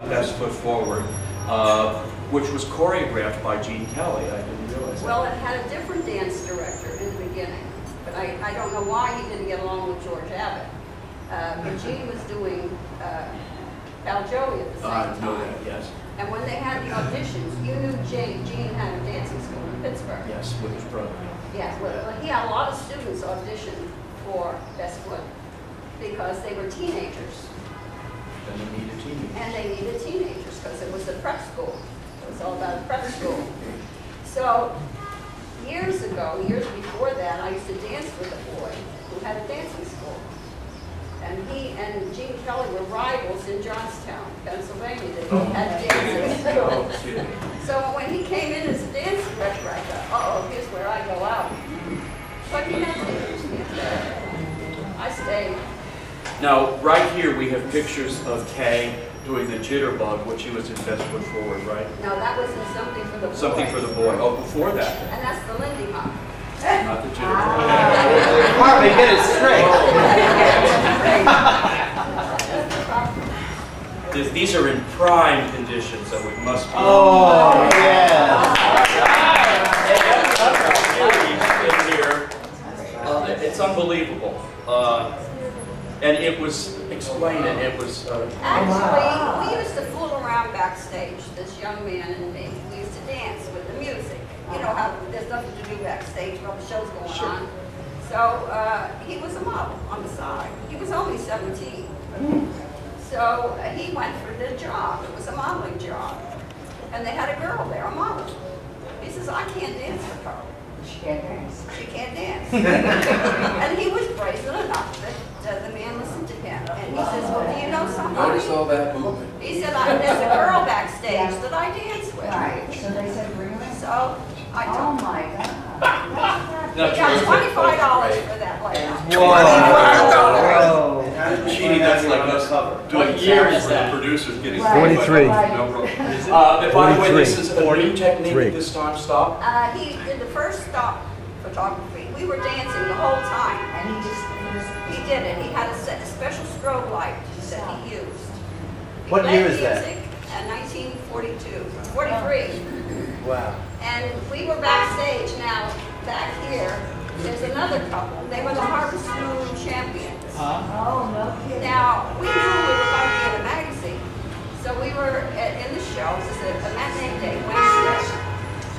Best Foot Forward, which was choreographed by Gene Kelly. I didn't realize that. Well, it had a different dance director in the beginning, but I don't know why he didn't get along with George Abbott. But Gene was doing Pal Joey at the same time. I know that, yes. And when they had the auditions, you knew Gene had a dancing school in Pittsburgh. Yes, with his brother. Yeah, well, he had a lot of students audition for Best Foot because they were teenagers. And they needed teenagers. And they needed teenagers because it was a prep school. It was all about a prep school. So years ago, years before that, I used to dance with a boy who had a dancing school. And he and Gene Kelly were rivals in Johnstown, Pennsylvania. They both had dancing schools. So when he came in as a dance director, I thought, uh-oh, here's where I go out. But he never used me. I stayed. Now, right here we have pictures of Kay doing the jitterbug, which he was in Best Foot Forward, right? No, that was in Something for the Boy. Something for the Boy. Oh, before that. And that's the Lindy Hop. Not the jitterbug. Harvey, get it straight. These are in prime condition, so it must be. Oh, yes. It's unbelievable. And it was explained, and it was... Actually, we used to fool around backstage, this young man and me. We used to dance with the music. You know how there's nothing to do backstage while the show's going on. So he was a model on the side. He was only 17. So he went for the job. It was a modeling job. And they had a girl there, a model. He says, I can't dance with her. She can't dance. She can't dance. And he was brazen enough that the man listened to him. And he says, well, do you know somebody? Notice all that movement. He said, there's a girl backstage that I dance with. Right. So they said, bring her in. So I told Oh him. my God. We got $25 for that later. Whoa. Jeannie, that's like us doing What year is for that? the producers getting 43. No problem. And by the way, this is a new technique 43. at this time. Stop. He did the first stop photography. We were dancing the whole time. And he just, He did it. He had a special strobe light that he used. He What played year is that? music in 1942, 43. Wow. And we were backstage. Now, back here, there's another couple. They were the Harvest Moon champions. oh, no kidding. Now, we knew we were going to be in a magazine. So we were in the show. It was a matinee day, Wednesday.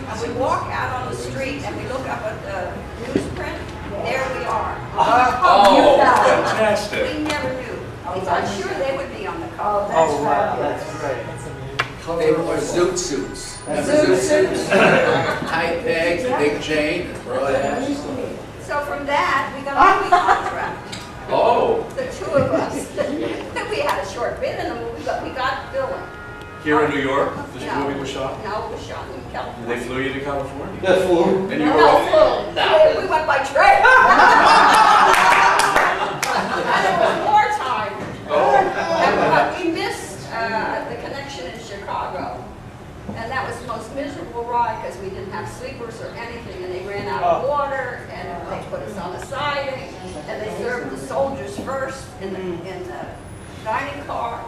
And we walk out on the street and we look up at the newsprint. There we are. Oh, fantastic. We never knew. We thought sure they would be on the cover. Oh, that's Oh, wow. fabulous. That's great. They wore zoot suits. Zoot suits. Tight pegs, a big chain, and broad ash. So from that, we got a movie contract. Oh, The two of us. We had a short bit in the movie, but we got billing. here in New York, this No. movie was shot? No, it was shot in California. They flew you to California? The flu. And you were No, we went by train. And it was wartime. And we missed the connection in Chicago. And that was the most miserable ride because we didn't have sleepers or anything. And they ran out of water and they put us on the siding. And they served the soldiers first in the dining car.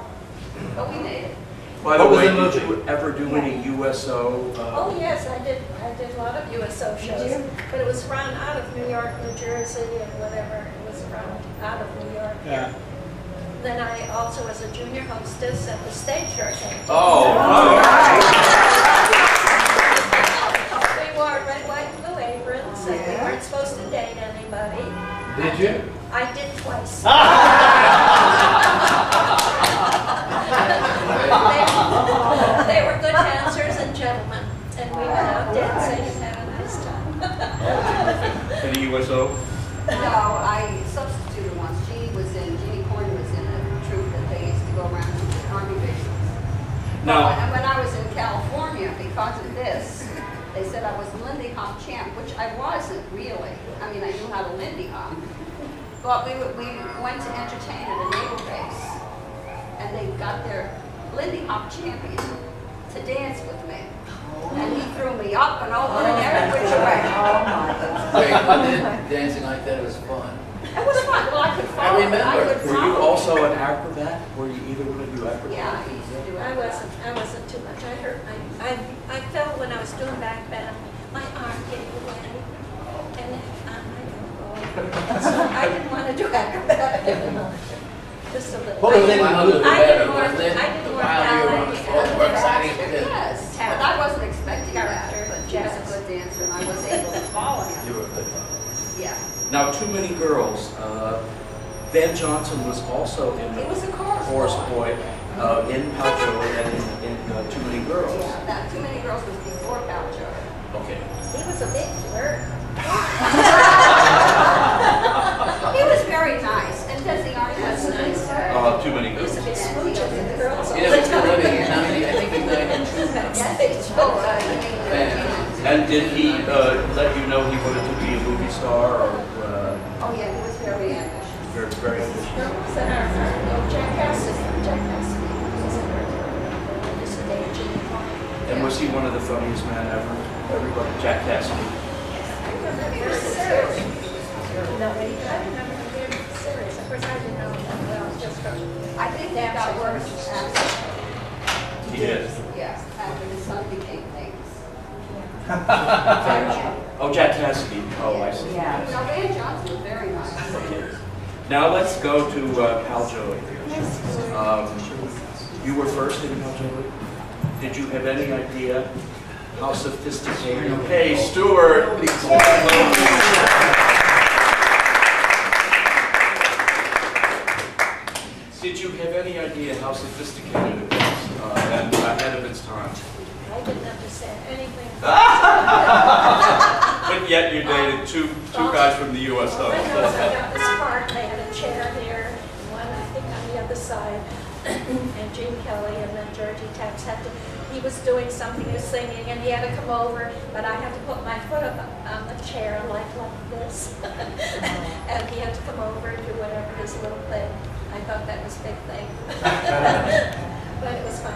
But we made it. By the What was way, the movie? did you ever do any USO? Oh yes, I did a lot of USO shows, but it was run out of New York, New Jersey, and whatever. It was run out of New York. Yeah. Then I also was a junior hostess at the stage show. Oh, We wore red, white, and blue aprons, and we weren't supposed to date anybody. Did you? I did twice. They were good dancers and gentlemen, and we went out dancing and had a nice time. any USO? No, I substituted once. Jeannie Corn was in a troupe that they used to go around to army bases. Now, And when I was in California, because of this, they said I was a Lindy Hop champ, which I wasn't really. I mean, I knew how to Lindy Hop. But we went to entertain at a naval base, and they got their Lindy Hop champion to dance with me. And he threw me up and over and every which way. Wait, I did dancing like that, it was fun. It was fun. Well, I could follow. I remember. could Were you follow. also an acrobat? Were you either one of you acrobats? Yeah, I used to do I it. wasn't too much. I hurt. I fell when I was doing back bend. My arm gave away, and I didn't go. So I didn't want to do acrobatic. Just a little. What was it? Wow, it was I better, didn't wasn't it? I didn't want Wow, you were on the ballet. floor, more exciting than this. Yes, but I wasn't expecting that, Character, but she was a good dancer and I was able to follow You him. were a good one. Yeah. Now, Too Many Girls. Ben Johnson was also in He the was a chorus Chorus boy. Boy in Pal Joey and in Too Many Girls. Yeah, that Too Many Girls was before Pal Joey. Okay. He was a big flirt. He was very nice, and Desi Arnaz was nice. Too Many He Girls. used to be smooching with the girls all You know, the he's still living in, time. I think he's 92. Oh, you mean, And did he let you know he wanted to be a movie star or oh yeah, he was very ambitious. very, very ambitious? Girls that are, Jack Cassidy. Jack Cassidy was in her. Just a day or And was he one of the funniest men ever? Everybody, Jack Cassidy. No, I remember him being serious. Of course, I didn't know him well, just from I think he got worse after, He did. yes, after his son became famous. Oh, Jack Cassidy. Oh, I see. Yeah. You know, Van Johnson was very nice. Okay. Now let's go to Pal Joey. You were first in Pal Joey. Did you have any idea how sophisticated? Okay, Stuart. Did you have any idea how sophisticated it was and ahead of its time? I didn't understand anything. But yet you dated two guys from the U.S. Well, when I though. was at this park, they had a chair here, one I think on the other side, and Gene Kelly and then Georgie Taps had to, he was doing something, he was singing, and he had to come over, but I had to put my foot up on the chair like this. And he had to come over and do whatever his little thing. I thought that was a big thing. But it was fun.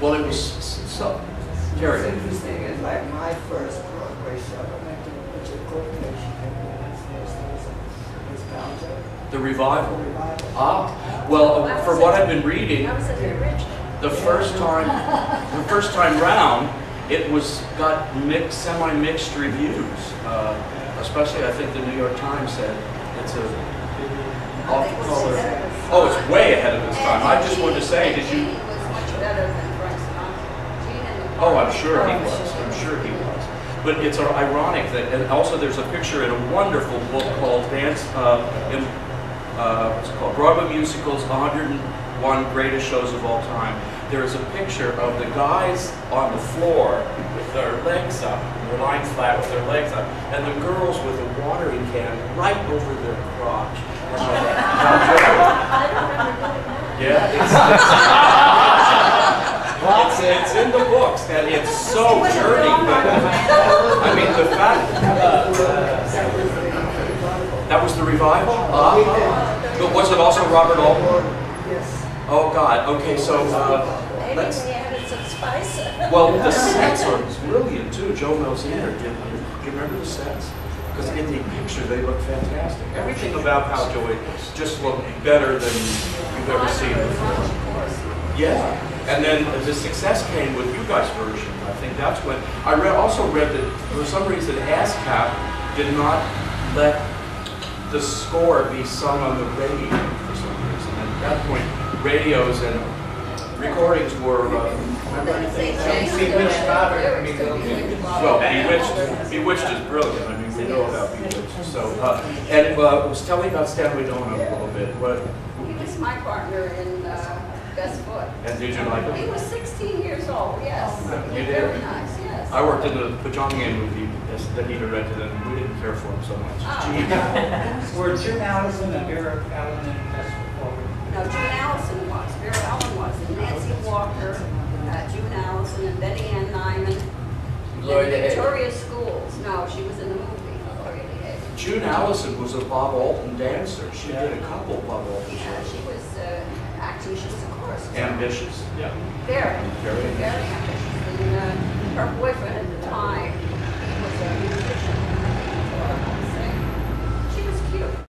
Well, it was so. What's Jerry. interesting is like my first Broadway show, I went to Richard Corporation, was Pal Joey. The revival. Revival. Ah, well, for what I've been reading, I was in the original. the first time round, it was got mixed, semi-mixed reviews. Especially, I think the New York Times said it's a off color. Oh, it's way ahead of its time. I just wanted to say, did you? Gene was much better than Frank Sinatra. Gene and the Oh, I'm sure he was. I'm sure he was. But it's ironic that, and also there's a picture in a wonderful book called what's it called? Broadway Musicals, 101 Greatest Shows of All Time. There is a picture of the guys on the floor with their legs up, they're lying flat with their legs up, and the girls with a watering can right over their crotch. I don't remember doing that. Yeah, it's in the books, and it's so dirty. I mean, the fact that was the revival. But was it also Robert Altman? Yes. Oh God. Okay, so Maybe let's. they added some spice. Well, the sets are brilliant too. Joe Melziner did. Do you remember the sets? Because in the picture they look fantastic. Everything about Pal Joey just looked better than you've ever seen before. Yeah, and then the success came with you guys' version. I think that's when I also read that for some reason ASCAP did not let the score be sung on the radio for some reason. And at that point, radios and recordings were. Bewitched Robert. Well, Bewitched is brilliant. I mean, we know about Bewitched. So, and was telling about Stanley Donen a little bit. What? He was my partner in Best Foot. And did you like He him? was 16 years old, yes. You did? Very nice, yes. I worked in the Pajanian movie that he directed, and we didn't care for him so much. Oh. Were Jim Allison and Vera Allen in Best Forward? No, June Allison was, Vera Ellen was, and Nancy Walker, June Allison, and Betty Ann Nyman. Gloria And Hayes. Victoria Schools. No, she was in the movie, Gloria Hayes. June Allison was a Bob Alton dancer. She did a couple Bob Alton Yeah, shows. she was, actually, she was a chorus. Ambitious. Yeah. Very, Very very ambitious. And her boyfriend at the time